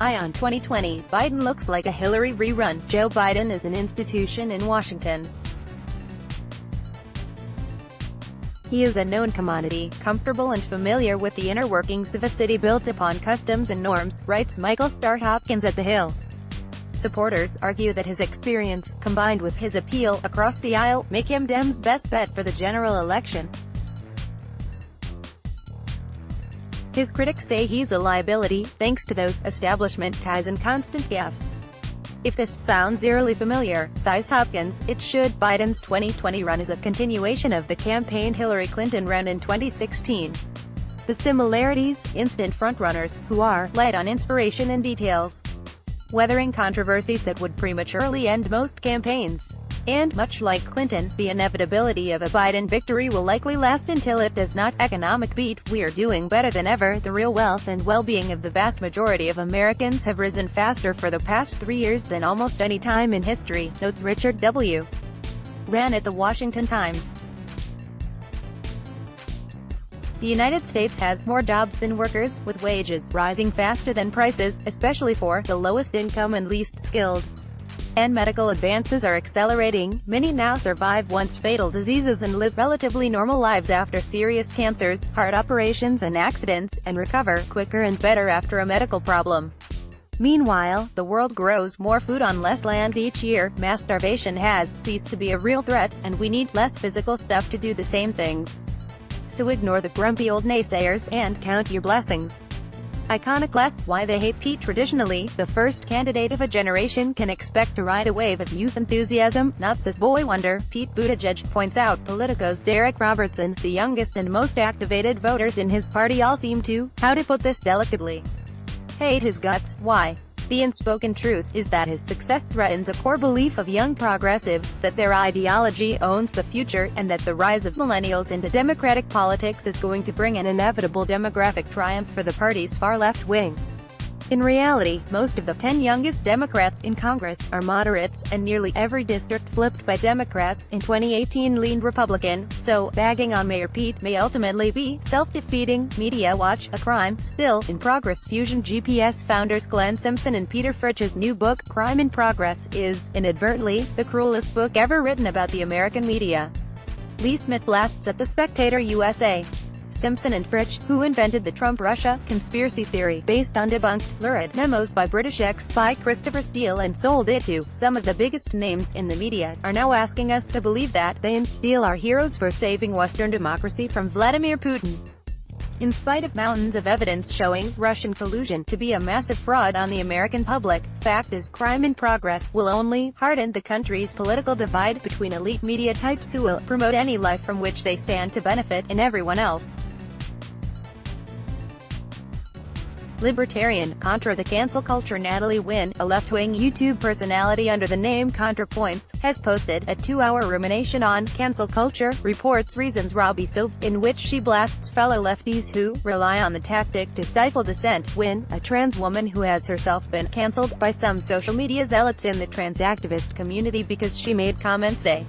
On 2020, Biden looks like a Hillary rerun. Joe Biden is an institution in Washington. He is a known commodity, comfortable and familiar with the inner workings of a city built upon customs and norms, writes Michael Starr Hopkins at The Hill. Supporters argue that his experience, combined with his appeal across the aisle, make him Dems' best bet for the general election. His critics say he's a liability, thanks to those establishment ties and constant gaffes. If this sounds eerily familiar, says Hopkins, it should. Biden's 2020 run is a continuation of the campaign Hillary Clinton ran in 2016. The similarities: instant frontrunners, who are light on inspiration and details, weathering controversies that would prematurely end most campaigns. And, much like Clinton, the inevitability of a Biden victory will likely last until it does not. Economic beat: we're doing better than ever. The real wealth and well-being of the vast majority of Americans have risen faster for the past 3 years than almost any time in history, notes Richard W. Rand at The Washington Times. The United States has more jobs than workers, with wages rising faster than prices, especially for the lowest income and least skilled. And medical advances are accelerating. Many now survive once fatal diseases and live relatively normal lives after serious cancers, heart operations and accidents, and recover quicker and better after a medical problem. Meanwhile, the world grows more food on less land each year. Mass starvation has ceased to be a real threat, and we need less physical stuff to do the same things. So ignore the grumpy old naysayers, and count your blessings. Iconoclast: why they hate Pete. Traditionally, the first candidate of a generation can expect to ride a wave of youth enthusiasm, not says boy wonder. Pete Buttigieg points out Politico's Derek Robertson, the youngest and most activated voters in his party all seem to, how to put this delicately, hate his guts. Why? The unspoken truth is that his success threatens a core belief of young progressives, that their ideology owns the future, and that the rise of millennials into Democratic politics is going to bring an inevitable demographic triumph for the party's far-left wing. In reality, most of the 10 youngest Democrats in Congress are moderates, and nearly every district flipped by Democrats in 2018 leaned Republican, so bagging on Mayor Pete may ultimately be self-defeating. Media Watch: a crime still in progress. Fusion GPS founders Glenn Simpson and Peter Fritsch's new book, Crime in Progress, is, inadvertently, the cruelest book ever written about the American media. Lee Smith blasts at The Spectator USA. Simpson and Fritsch, who invented the Trump-Russia conspiracy theory, based on debunked, lurid memos by British ex-spy Christopher Steele and sold it to some of the biggest names in the media, are now asking us to believe that they and Steele are heroes for saving Western democracy from Vladimir Putin. In spite of mountains of evidence showing Russian collusion to be a massive fraud on the American public, fact is, Crime in Progress will only harden the country's political divide between elite media types who will promote any life from which they stand to benefit, and everyone else. Libertarian: contra the cancel culture. Natalie Wynn, a left-wing YouTube personality under the name ContraPoints, has posted a 2-hour rumination on cancel culture, reports Reasons Robbie Silv, in which she blasts fellow lefties who rely on the tactic to stifle dissent. Wynn, a trans woman who has herself been cancelled by some social media zealots in the trans activist community because she made comments they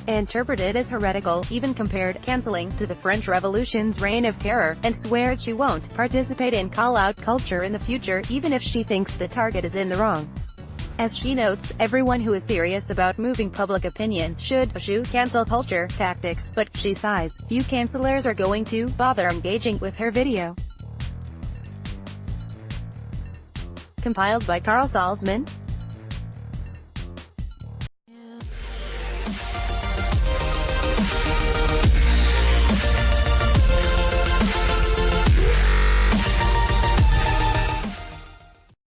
interpreted as heretical, even compared cancelling to the French Revolution's reign of terror, and swears she won't participate in call-out culture in the future, even if she thinks the target is in the wrong. As she notes, everyone who is serious about moving public opinion should eschew cancel culture tactics, but, she sighs, few cancelers are going to bother engaging with her video. Compiled by Carl Salzman.